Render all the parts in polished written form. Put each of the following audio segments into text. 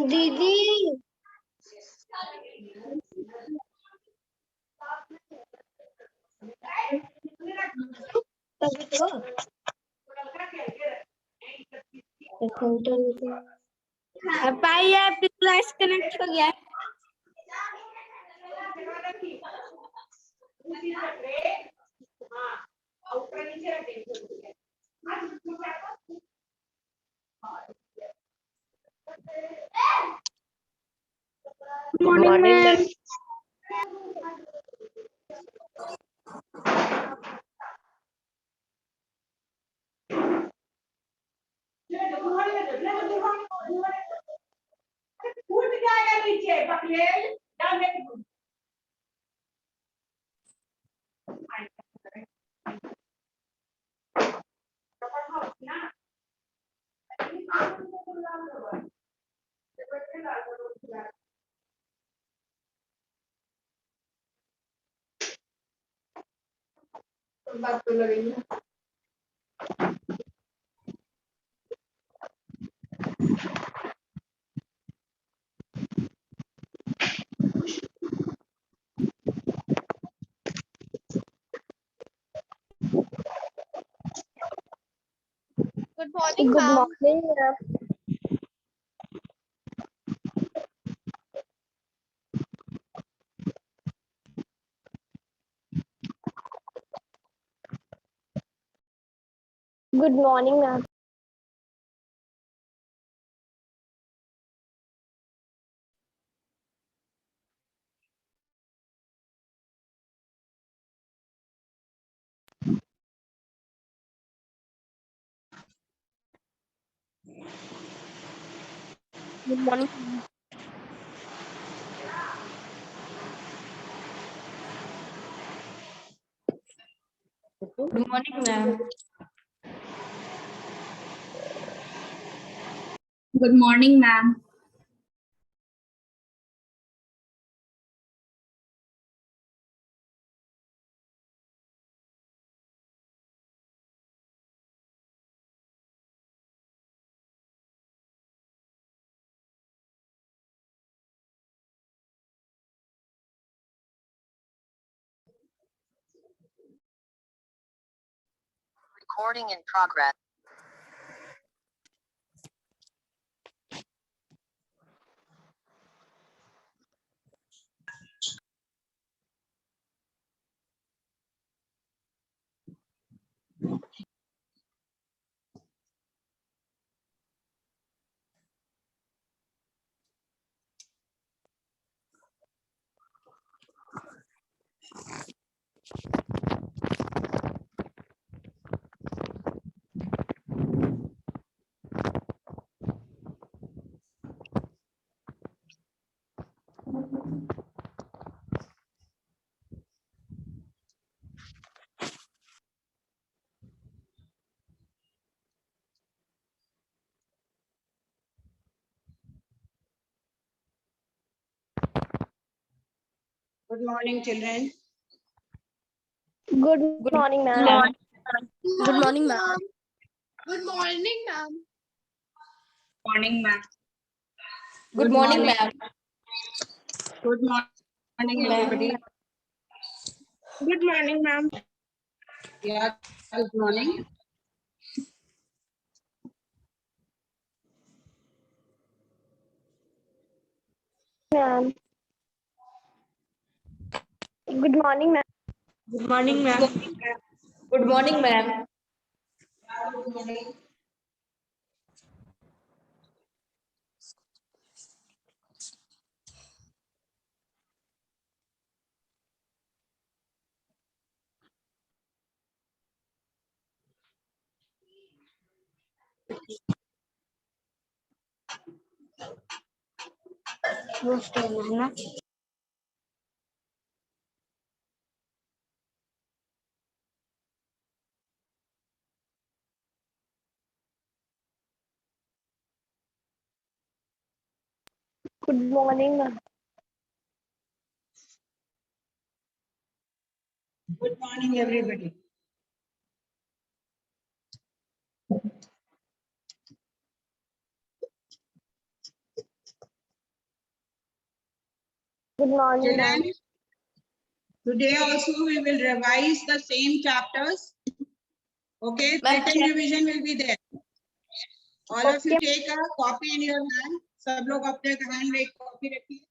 दीदी पाई आपकी class connect हो गया। Morning ma'am. बात तो लगेगी। Good morning, Good ma'am. morning, ma'am. Good morning, ma'am. Good morning. Good morning, ma'am. Good morning, ma'am. Recording in progress. Good morning, children. Good morning, ma'am. Good morning, ma'am. Good morning, ma'am. Morning, ma'am. Good morning, ma'am. Good morning, everybody. Good morning, ma'am. Yeah, good morning. Ma'am. Good morning, ma'am. Good morning, ma'am. Good morning, ma'am. Good morning. was telling, Good morning, ma'am. Good morning, everybody. Good morning, ma'am. Children, today also we will revise the same chapters. Okay, written revision will be there. All of you take a copy in your hand. सब लोग अपने hand में एक copy रखिए.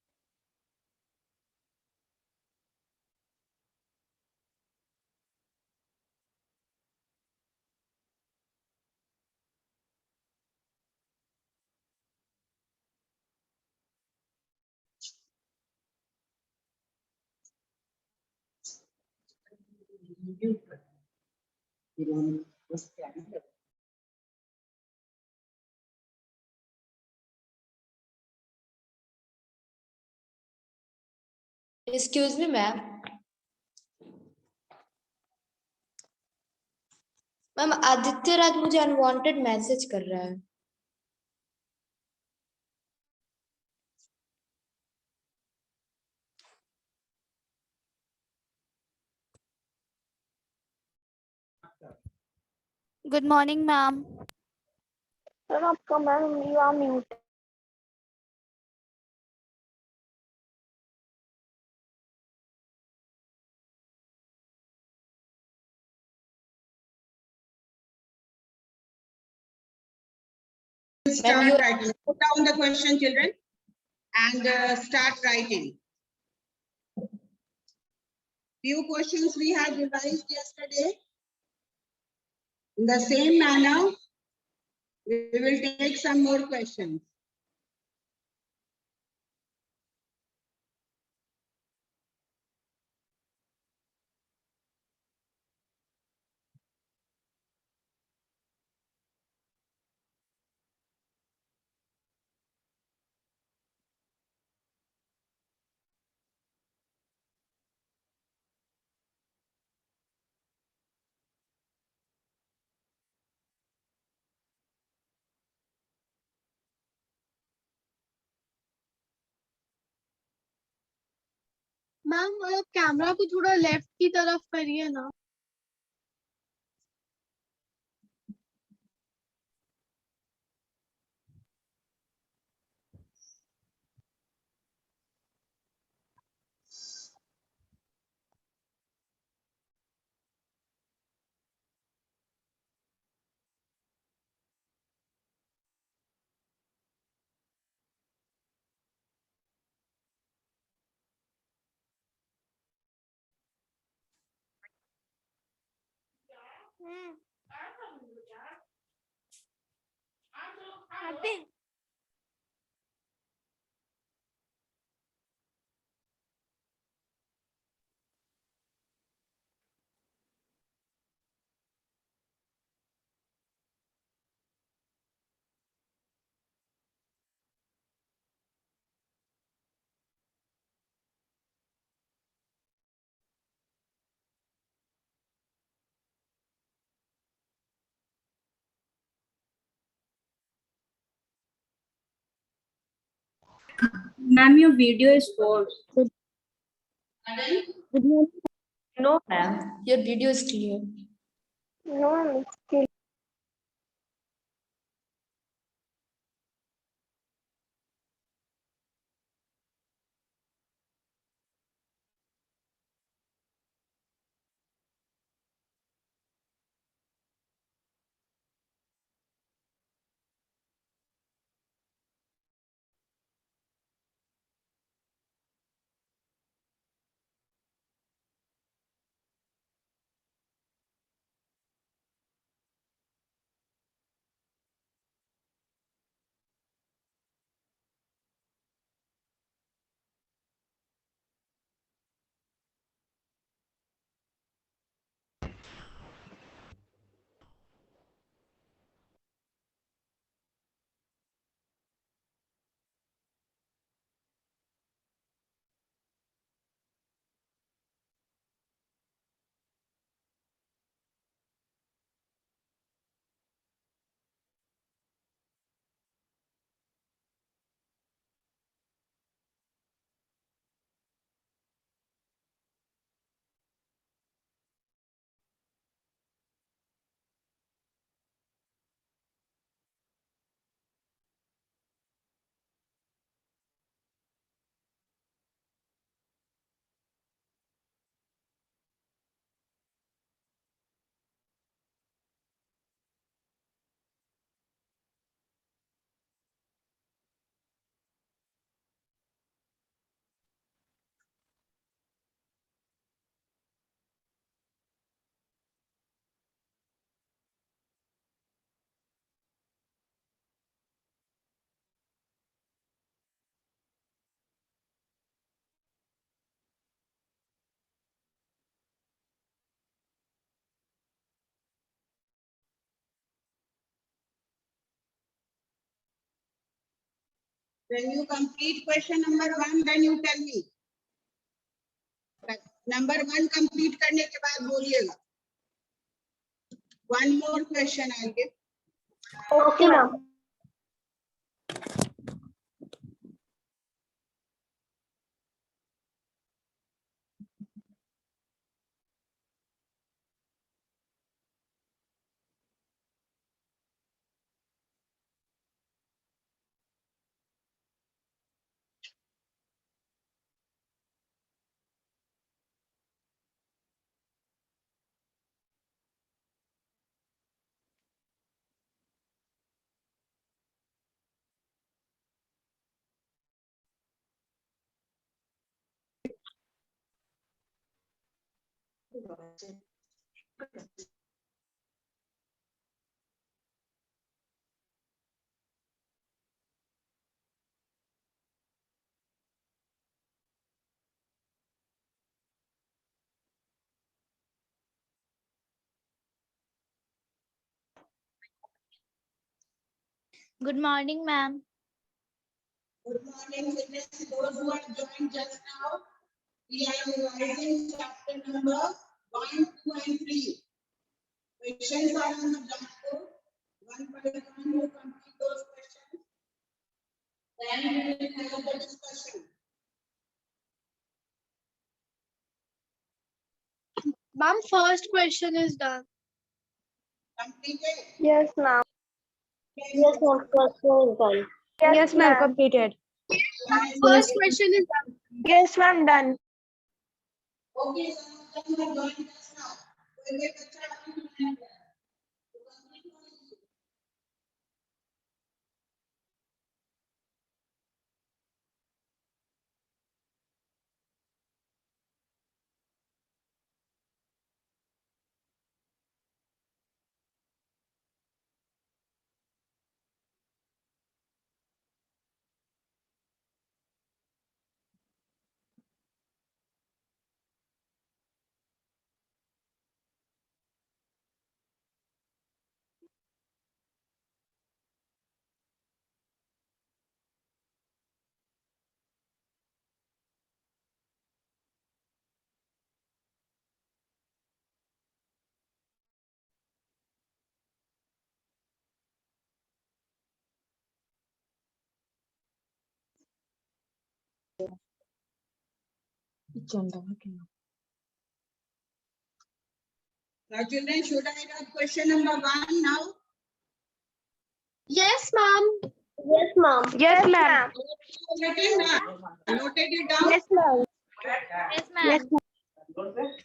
Excuse me, ma'am. Ma'am Aditya Raj मुझे unwanted message कर रहा है. Good morning, ma'am. Sir, आपका ma'am you are mute. Start writing. Put down the question, children, and start writing. Few questions we had revised yesterday. In the same manner, we will take some more questions. Ma'am आप camera को थोड़ा left की तरफ करिए ना. Ma'am, your video is paused. No, ma'am. Your video is clear. No, ma'am, it's still. When you complete question number 1, then you tell me. Number 1 complete करने के बाद बोलिएगा. One more question I'll give. Okay, ma'am. Good morning, ma'am. Good morning, children. Those who have joined just now, we are revising chapter number 1, 2, and 3. Questions are on the blackboard. One by one, you complete those questions. Then we will have the discussion. Ma'am, first question is done. Completed. Yes, ma'am. Yes, ma'am. Question is done. Yes, ma'am. Completed. First question is done. Yes, ma'am. Done. Okay, some of them have joined us now. कोई भी बच्चा अभी नहीं आया। तो complete हो गई। Now, children, should I have question number 1 now? Yes, ma'am. Yes, ma'am. Yes, ma'am. Noted down. Noted it down. Yes, ma'am. Yes, ma'am. Yes, ma'am.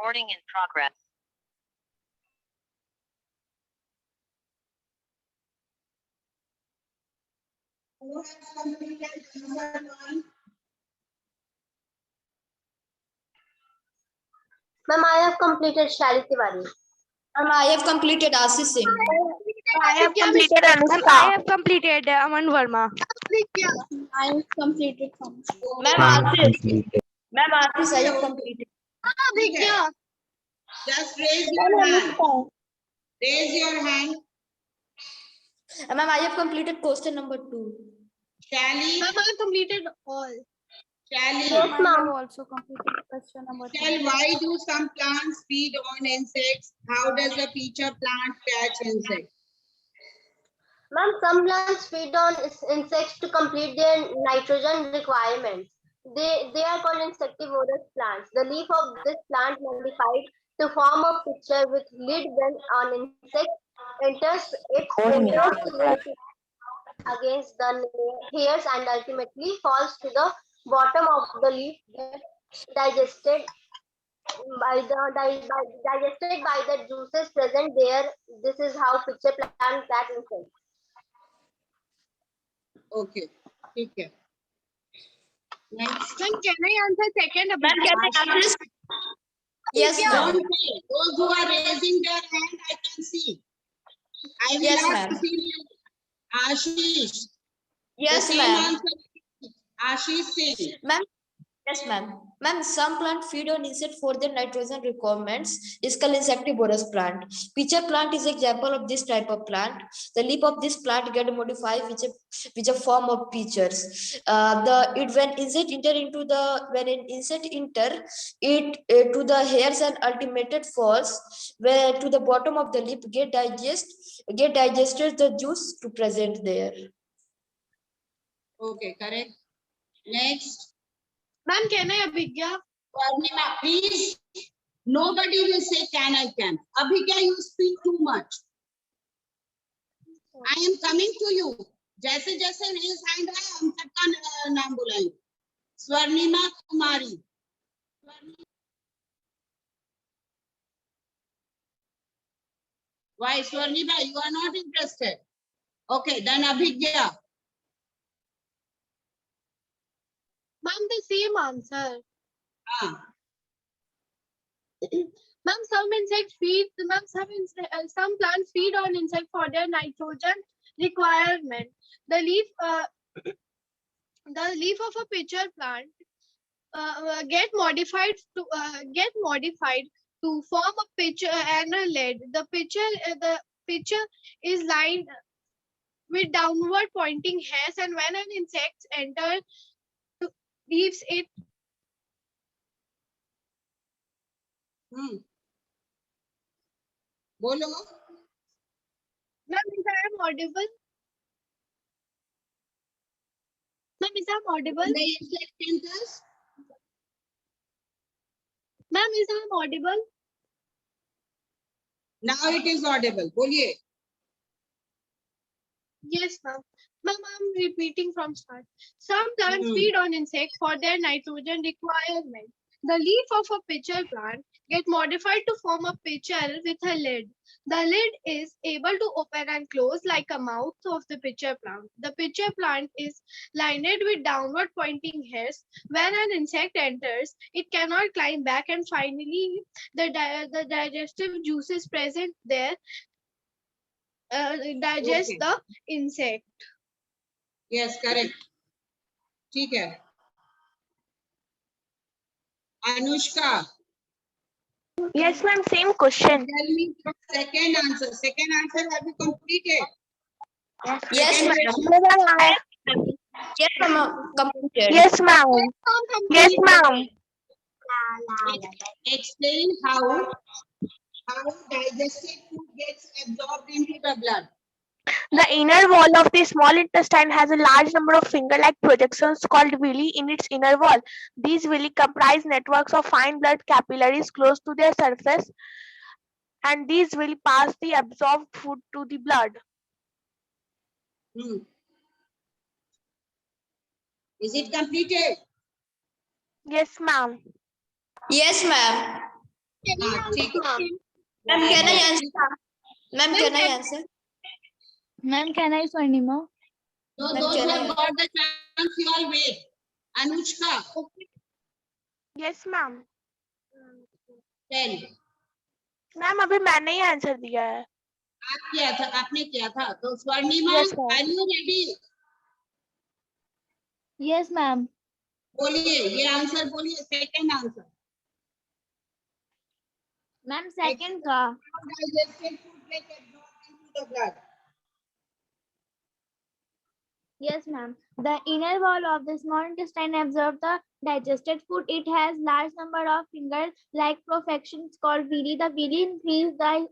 Recording in progress. Who has completed answer one? Ma'am, I have completed Shali Tiwari. Ma'am, I have completed Ashish Singh. I have completed Ma'am, I have completed Aman Verma. I have completed Ma'am, Ashish. Ma'am, Ashish, I have completed. Abhigya. Just raise your hand. Raise your hand. Ma'am, I have completed question number 2. Shally, Ma'am, I have completed all. Shally. Yes, I have ma'am. also completed question number 3. Tell why do some plants feed on insects? How does a pitcher plant catch insects? Ma'am, some plants feed on insects to complete their nitrogen requirements. They are called insectivorous plants. The leaf of this plant modified to form a pitcher with lid when an insect enters it against the hairs and ultimately falls to the bottom of the leaf, gets digested digested by the juices present there. This is how pitcher plant catch insects. Okay, ठीक है. Next. Ma'am, can I answer second? Ma'am, can I Ashish? Yes, Don't ma'am. say. Those who are raising their hand, I can see. I will Yes, not ma'am. see you. Ashish. Yes, The same ma'am. answer. Ashish Singh. Ma'am, yes, ma'am. Ma'am, some plant feed on insect for their nitrogen requirements is called insectivorous plant. Pitcher plant is example of this type of plant. The leaf of this plant get modified which a form of pitchers. When insect enter into the when an insect enter it to the hairs and ultimated falls where to the bottom of the leaf get digested the juice to present there. Okay, correct. Next. Ma'am, can I, Abhigya? Purnima, please. Nobody will say can. Abhigya, you speak too much. I am coming to you. जैसे जैसे raise hand है हम सबका नाम बुलाएंगे. स्वर्णिमा कुमारी. Why Swarnima, you are not interested? Okay, then Abhigya. Ma'am, the same answer. Ah, Ma'am, some plants feed on insect for their nitrogen requirement. The leaf of a pitcher plant get modified to form a pitcher and a lid. The pitcher is lined with downward pointing hairs, and when an insect enters, leaves it. Bolo. Ma'am, is I am audible? Ma'am, is I am audible? The insect enters. Ma'am, is I am audible? Now it is audible. Boliye. Yes, ma'am. Ma'am, I'm repeating from start. Some plants feed on insects for their nitrogen requirement. The leaf of a pitcher plant get modified to form a pitcher with a lid. The lid is able to open and close like a mouth of the pitcher plant. The pitcher plant is lined with downward pointing hairs. When an insect enters, it cannot climb back, and finally, the digestive juices present there digest Okay. the insect. Yes, correct. ठीक है. Anushka. Yes, ma'am, same question. Tell me the second answer. Second answer have you completed? Yes, Second ma'am. question. Yes, ma'am. Completed. Yes, ma'am. Yes, ma'am. Explain how digested food gets absorbed into the blood. The inner wall of the small intestine has a large number of finger-like projections called villi in its inner wall. These villi comprise networks of fine blood capillaries close to their surface, and these will pass the absorbed food to the blood. Is it completed? Yes, ma'am. Yes, ma'am. हाँ, ठीक है। Ma'am, can I answer? Ma'am, can I answer? Ma'am, can I Swarnima? So Ma'am, those can who I have answer? got the chance, you all wait. Anushka, Yes, ma'am. tell. Ma'am अभी मैंने ही answer दिया है. आप किया था, आपने किया था. तो Swarnima, Yes, ma'am. are you ready? Yes, ma'am. बोलिए, ये आंसर बोलिए, सेकंड आंसर. Ma'am, second का. Digested food get absorbed into the blood. Yes, ma'am. The inner wall of the small intestine absorbs the digested food. It has large number of finger-like projections called villi. The villi increase the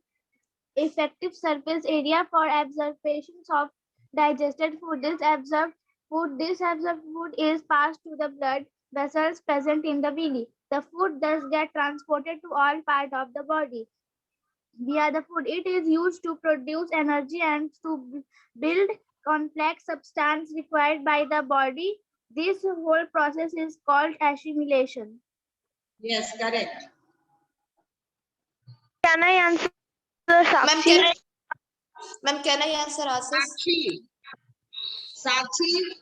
effective surface area for absorption of digested food. This absorbed food is passed to the blood vessels present in the villi. The food thus gets transported to all parts of the body. Via the food, it is used to produce energy and to build complex substance required by the body. This whole process is called assimilation. Yes, correct. Can I answer, Ma'am, Sakshi? can I? Ma'am, can I answer Ashish? Sakshi, you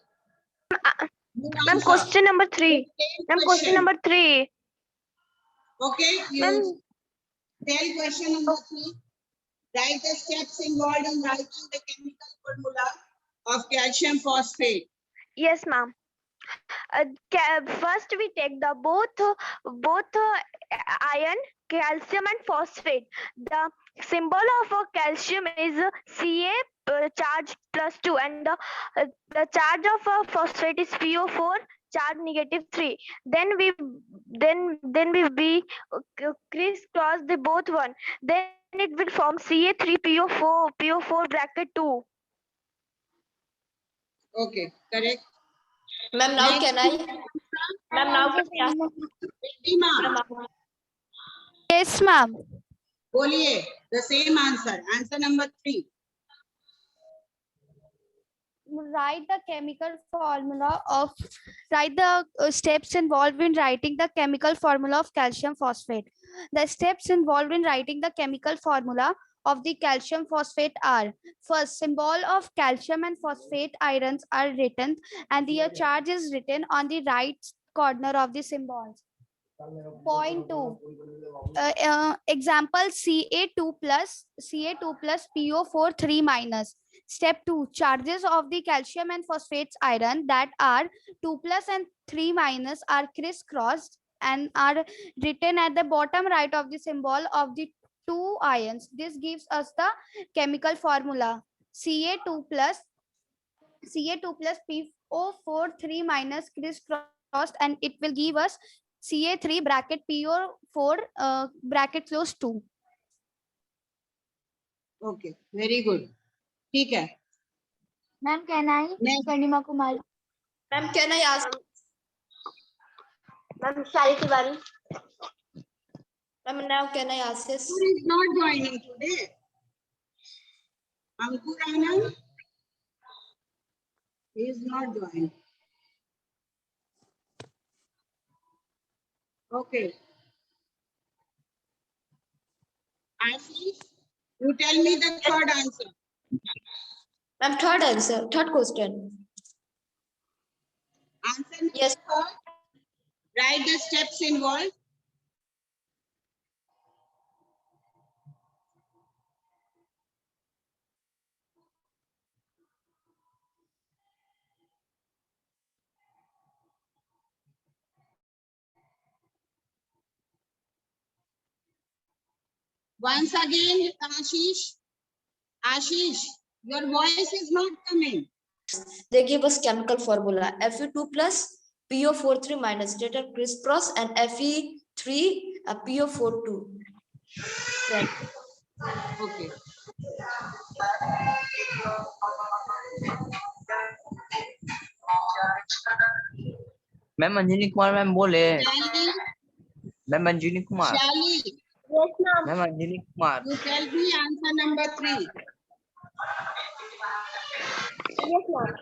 Ma'am, answer. question number 3. Same Ma'am, question number 3. Okay, Ma'am, you tell question number 3. Write the steps involved in writing the chemical formula of calcium phosphate. yes, ma'am. First we take the both iron, calcium and phosphate. The symbol of calcium is Ca charge +2 and the charge of phosphate is PO4 charge -3. Then we crisscross the both one. Then it will form Ca3PO4 bracket 2. Okay, correct. Ma'am, now Next. can I? Ma'am, now can I? Ridhima, Ma'am, Yes, ma'am. बोलिए, the same answer. Answer number 3. Write the chemical formula of write the steps involved in writing the chemical formula of calcium phosphate. The steps involved in writing the chemical formula of the calcium phosphate are: first, symbol of calcium and phosphate ions are written and the charge is written on the right corner of the symbols. Point 2, example Ca2 plus PO4 3 minus. Step 2, charges of the calcium and phosphates iron that are 2 plus and 3 minus are crisscrossed and are written at the bottom right of the symbol of the two ions. This gives us the chemical formula: Ca2 plus PO4 3 minus crisscrossed, and it will give us Ca3 bracket PO4 bracket close 2. Okay, very good. ठीक है. Ma'am, can I? Next. Swarnima Kumar. Ma'am, can I ask? Ma'am, Shari Tiwari. Ma'am, now can I ask this? Who is not joining today? Ankur Anand? He is not joining. Okay. Ashish, you tell me the third answer. Ma'am, third answer, third question. Answer number Yes. third. Write the steps involved. Once again, Ashish, your voice is not coming. They give us chemical formula Fe2 plus PO4 3 minus data crisscross and Fe3 PO4 2. Right. Okay. Ma'am Anjani Kumar ma'am बोले. Shali, ma'am Anjani Kumar. Shali, Yes, ma'am. Ma'am Anjani Kumar. you tell me answer number 3. Yes, ma'am.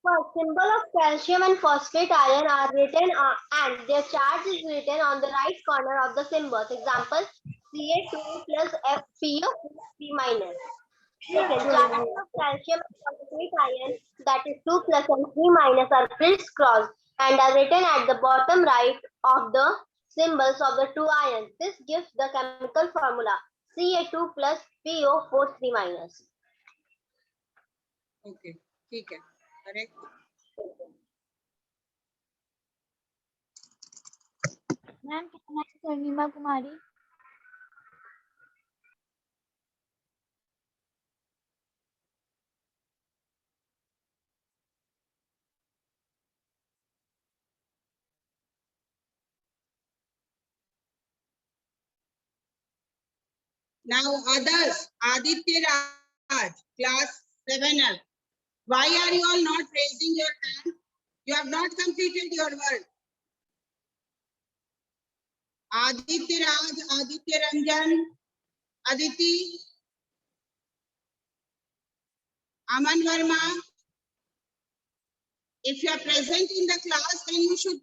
First, symbol of calcium and phosphate ion are written and their charge is written on the right corner of the symbols. Example, Ca2 plus FeO3 minus. Second, charges of calcium and phosphate ion, that is 2 plus and 3 minus, are crisscrossed and are written at the bottom right of the symbols of the two ions. This gives the chemical formula Ca2 plus PO43 minus. Okay, ठीक है, correct. Ma'am, Swarnima Kumari. Now others, Aditya Raj, class 7F. Why are you all not raising your hand? You have not completed your work. Aditya Raj, Aditya Ranjan, Aditi, Aman Verma. If you are present in the class, then you should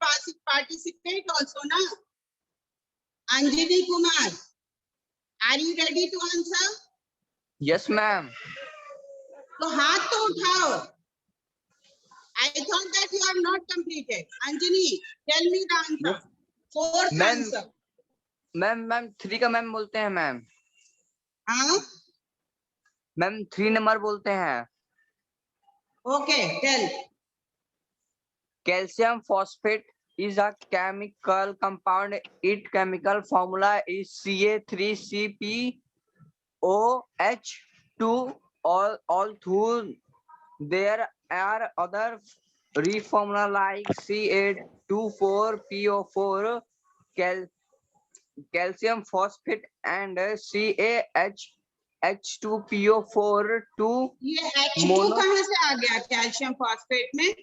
participate also, na? Anjali Kumar, are you ready to answer? Yes, ma'am. तो हाथ तो उठाओ. I thought that you have not completed. Anjali, tell me the answer. Fourth Ma'am. answer. Ma'am 3 का ma'am बोलते हैं ma'am. हाँ? Ma'am 3 number बोलते हैं. Okay, tell. Calcium phosphate is a chemical compound. Its chemical formula is Ca3CpOH2. All through there are other reformula like Ca24PO4, calcium phosphate and CaH2PO4 2. ये H2 कहाँ से आ गया कैल्शियम फॉस्फेट में?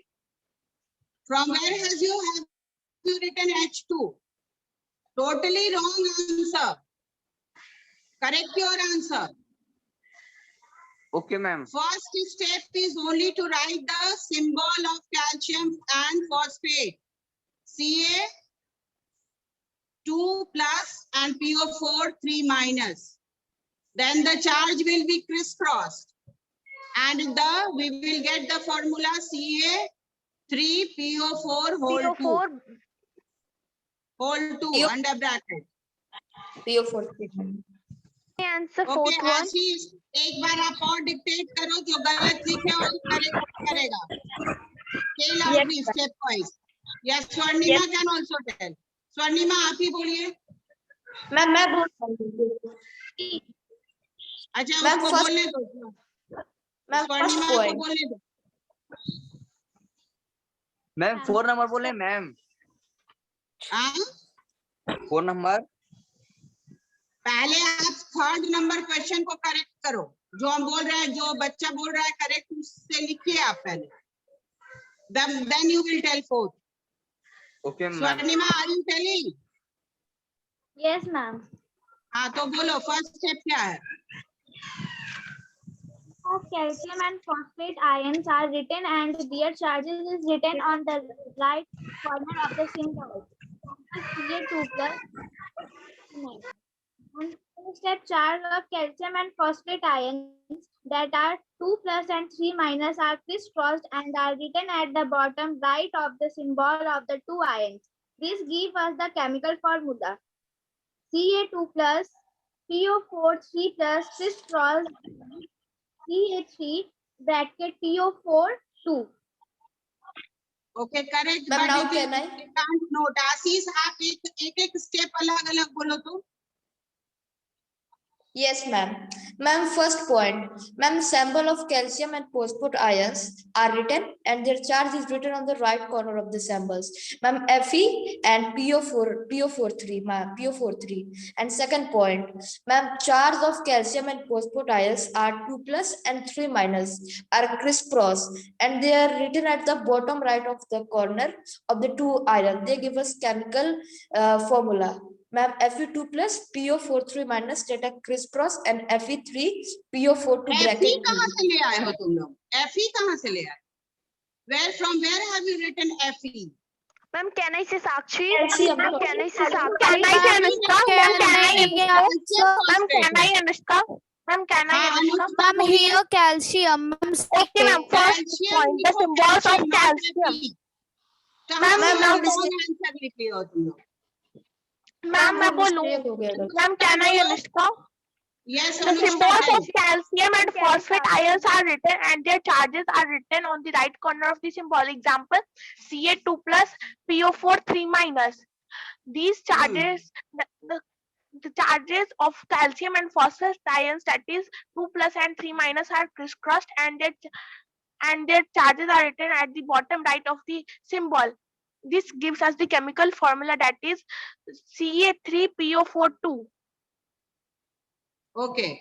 From where have you written H2? Totally wrong answer. Correct your answer. Okay, ma'am. First step is only to write the symbol of calcium and phosphate. Ca2 plus and PO4 3 minus. Then the charge will be crisscrossed. And we will get the formula Ca3PO4 whole 2. Whole 2 under bracket. PO4. Answer Okay, fourth one. आशीष एक बार आप और dictate करो जो गलत लिखे और correct करेगा. Tell out the step wise. Yes, Swarnima can also tell. Swarnima आप ही बोलिए. मैं बोल अच्छा Ma'am, उसको first- बोलने दो. मैं फर्स्ट स्वर्णिमा को पॉइंट. बोलने दो. मैम 4 नंबर बोले मैम. हाँ? 4 नंबर. पहले आप थर्ड नंबर क्वेश्चन को करेक्ट करो. जो हम बोल रहे हैं, जो बच्चा बोल रहा है करेक्ट उससे लिखिए आप पहले. Then you will tell fourth. Okay, ma'am. Swarnima, are you telling? Yes, ma'am. हाँ तो बोलो फर्स्ट स्टेप क्या है? Of calcium and phosphate ions are written and their charges is written on the right corner of the symbol. Ca2 plus. And step charge of calcium and phosphate ions that are 2 plus and 3 minus are crisscrossed and are written at the bottom right of the symbol of the two ions. This gives us the chemical formula Ca2 plus PO4 3 plus crisscrossed Ca3 bracket PO4 2. Okay, correct. Ma'am, But now it can is- I? you can't note. आशीष आप एक step अलग अलग बोलो तो. Yes, ma'am. Ma'am, first point. Ma'am, symbol of calcium and phosphate ions are written and their charge is written on the right corner of the symbols. Ma'am, Fe and PO43, ma'am, PO43. And second point, ma'am, charge of calcium and phosphate ions are 2 plus and 3 minus are crisscross and they are written at the bottom right of the corner of the two ions. They give us chemical formula. Ma'am, Fe2 plus PO43 minus data crisscross and Fe3 PO42 Fe bracket. कहाँ से ले आए हो तुम लोग? Fe कहाँ से ले आए? From where have you written Fe? Ma'am, can I say Sakshi? Calcium. Ma'am, can I say Sakshi? Can I say Anushka? Ma'am, can I Anushka? Ma'am, can I Anushka? Ma'am, can I Anushka? Ma'am, here calcium. Ma'am, Okay, ma'am. First Calcium point, the symbols of calcium. कहाँ Ma'am, wrong mistake. Answer लिखे हो तुम लोग? Ma'am, मैं बोलूँ? mistake हो गया था। Ma'am, can I Anushka? Yes, The Anushka. symbols of calcium and phosphate ions are written and their charges are written on the right corner of the symbol. Example, Ca2 plus, PO4 3 minus. These charges, the charges of calcium and phosphate ions, that is 2 plus and 3 minus, are crisscrossed and their charges are written at the bottom right of the symbol. This gives us the chemical formula, that is Ca3PO42. Okay.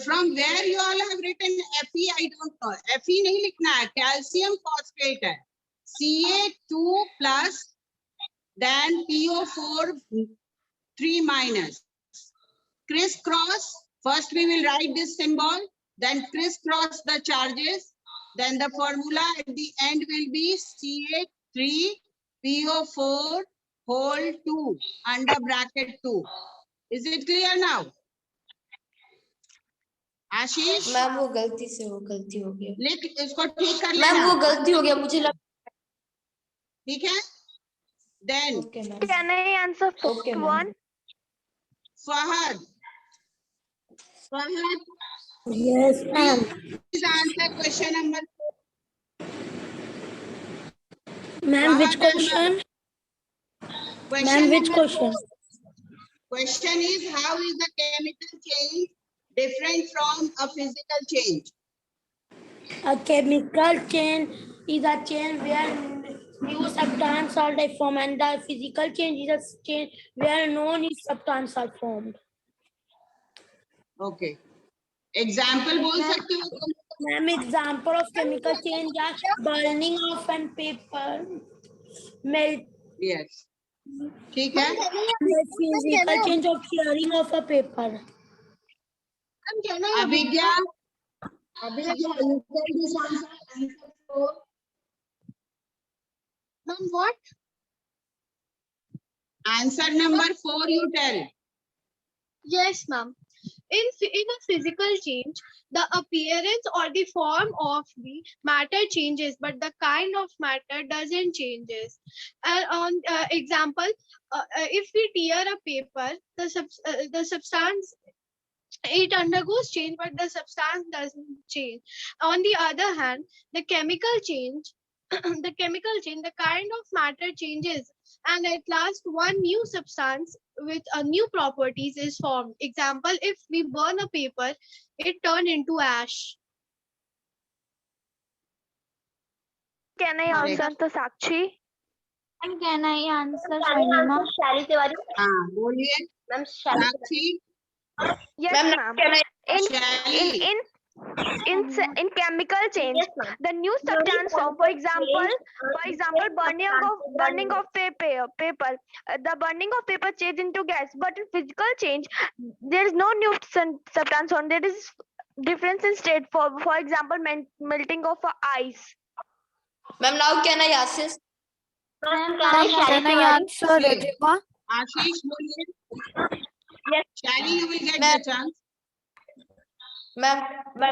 From where you all have written Fe, I don't know. Fe नहीं लिखना है, calcium phosphate है. Ca2 plus, then PO4 3 minus. Crisscross. First we will write this symbol, then crisscross the charges. Then the formula at the end will be Ca3PO4 whole 2 under bracket 2. Is it clear now? Ashish ma'am वो गलती हो गया। लिख, इसको ठीक कर लेना। Ma'am वो गलती हो गया मुझे लग। ठीक है? Then Okay, ma'am. Can I answer first Okay, ma'am. one? Fahad. Fahad, Yes, ma'am. please answer question number 4. Ma'am, which Fahad, question? Question Ma'am, which number question? 4. Question is, how is the chemical change different from a physical change? A chemical change is a change where new substances are formed, and the physical change is a change where no new substances are formed. Okay. Example बोल सकते हो तुम? Ma'am, example of chemical change are burning of and paper, melt. Yes. ठीक है? Physical change of tearing of a paper. Abhigya, you tell this answer. Answer 4. Ma'am, what? Answer number 4 you tell. Yes, ma'am. In a physical change, the appearance or the form of the matter changes, but the kind of matter doesn't changes. On example, if we tear a paper, the substance, it undergoes change, but the substance doesn't change. On the other hand, the chemical change, the kind of matter changes, and at last one new substance with a new properties is formed. Example, if we burn a paper, it turn into ash. Can I Correct. answer Sakshi? And can I answer Can I Swarnima? answer Shally Tiwari? हाँ बोलिए Ma'am, Shally Tiwari. Sakshi Yes, Ma'am, ma'am. can I? Shally In chemical change, Yes, ma'am. the new substance form, for example, burning of paper, the burning of paper change into gas, but in physical change, there is no new substance form. There is difference in state. For example, melting of ice. Ma'am, now can I assist? Ma'am, can I answer Ridhima? आशीष बोलिए Yes. Shally, you will get Ma'am. the chance. Ma'am,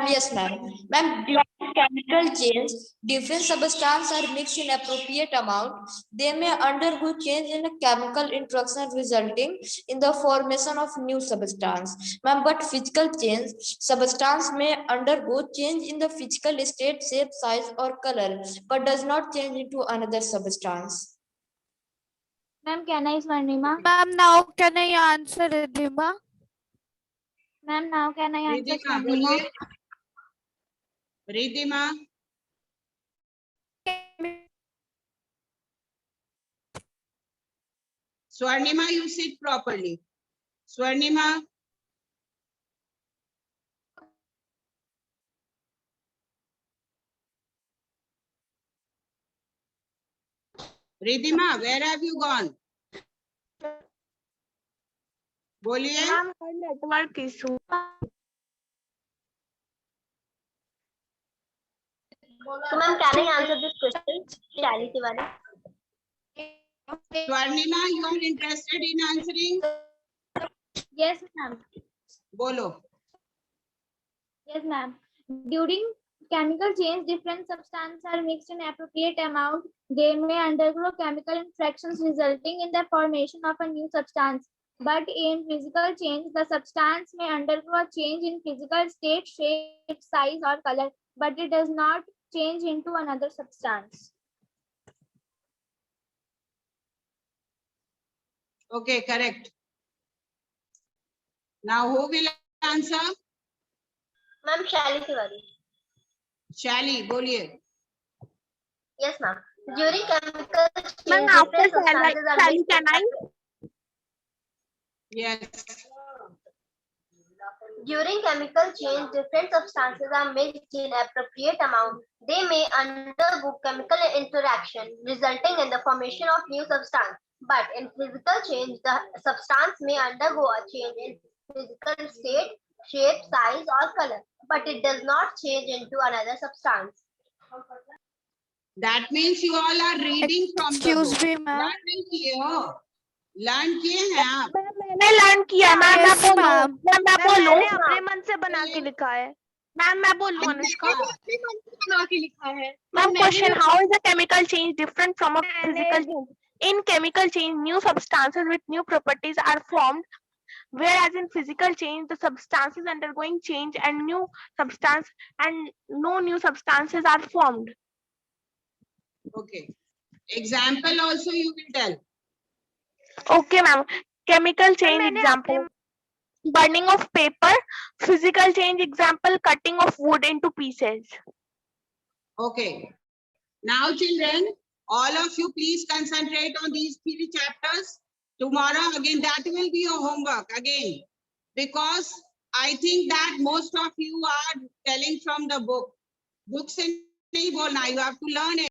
yes, ma'am. Ma'am, due to chemical change, different substances are mixed in appropriate amount. They may undergo change in a chemical interaction resulting in the formation of new substance. Ma'am, but physical change, substance may undergo change in the physical state, shape, size, or color, but does not change into another substance. Ma'am, can I Swarnima? Ma'am, now can I answer Ridhima? Ma'am, now can I answer Ridhima Swarnima? बोलिए Ridhima Swarnima, you sit properly. Swarnima Ridhima, where have you gone? बोलिए Ma'am, network issue. So ma'am, can I answer this question? Shali Tiwari. Swarnima, you are interested in answering? Yes, ma'am. Bolo. Yes, ma'am. During chemical change, different substances are mixed in appropriate amount. They may undergo chemical interactions resulting in the formation of a new substance. But in physical change, the substance may undergo a change in physical state, shape, size, or color, but it does not change into another substance. Okay, correct. Now who will answer? Ma'am, Shali Tiwari. Shali, boliye. Yes, ma'am. During chemical Ma'am, change, after different substances are Sally, mixed. can I? Yes. During chemical change, different substances are mixed in appropriate amount. They may undergo chemical interaction, resulting in the formation of new substance. But in physical change, the substance may undergo a change in physical state, shape, size, or color, but it does not change into another substance. That means you all are reading from the book. Excuse me, ma'am. Learn नहीं किए हो? Learn किए हैं आप? मैंने learn किया ma'am, मैं Yes, बोलूं ma'am. मैम, मैं बोलूं मैंने अपने मन से बना के लिखा है। मैम, मैं बोलूं अनुष्का। अपने मन से बना के लिखा है। Ma'am, मैंने question: भी how is a chemical change different from a मैंने- physical change? In chemical change, new substances with new properties are formed, whereas in physical change, the substances undergoing change and new substance and no new substances are formed. Okay. Example also you will tell. Okay, ma'am. Chemical change मैंने example: burning of paper. Physical change example: cutting of wood into pieces. Okay. Now children, all of you please concentrate on these 3 chapters. Tomorrow again that will be your homework again. Because I think that most of you are telling from the book. Book se nahi bolna, you have to learn it.